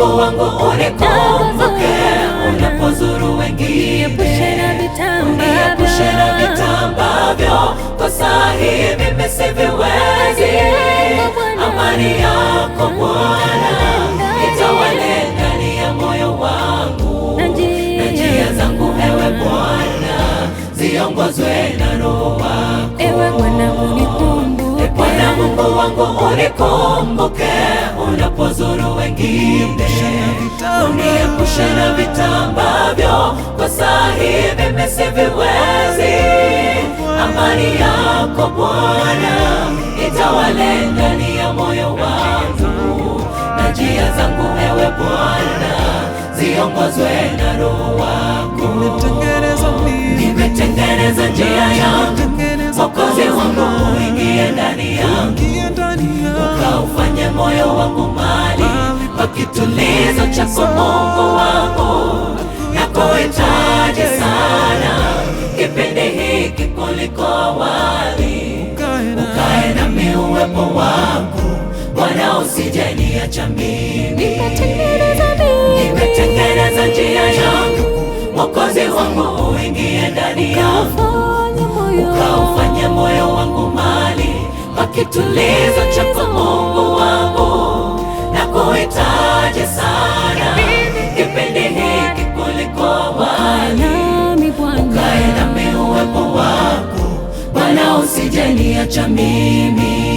Mungu wangu unikumbuke unapozuru wengine, uniepushe na vita ambavyo kwa saa hii mimi siviwezi. Amani yako Bwana itawale ndani ya moyo wangu, na njia zangu ewe Bwana ziongozwe na Roho wako. Ewe Bwana unikumbuke, Bwana Mungu wangu unikumbuke unapozuru wengine, uniepushe na vita ambavyo kwa saa hii mimi siviwezi. Amani yako Bwana itawale ndani ya moyo wangu, na njia zangu ewe Bwana ziongozwe na Roho wako. Nimetengeneza njia yangu, Mwokozi wangu uingie ndani yangu, ukaufanye moyo wangu mahali pa kitulizo chako Mungu wangu. Nakuhitaji sana kipindi hiki kuliko awali, ukae nami uwepo wako Bwana, usije niacha mimi. Nimetengeneza njia yangu, Mwokozi wangu uingie ndani yangu, ukaufanye moyo wangu mahali pa kitulizo chako Mungu wangu. Nakuhitaji sana kipindi hiki kuliko awali, ukae nami uwepo wako Bwana, usije niacha mimi.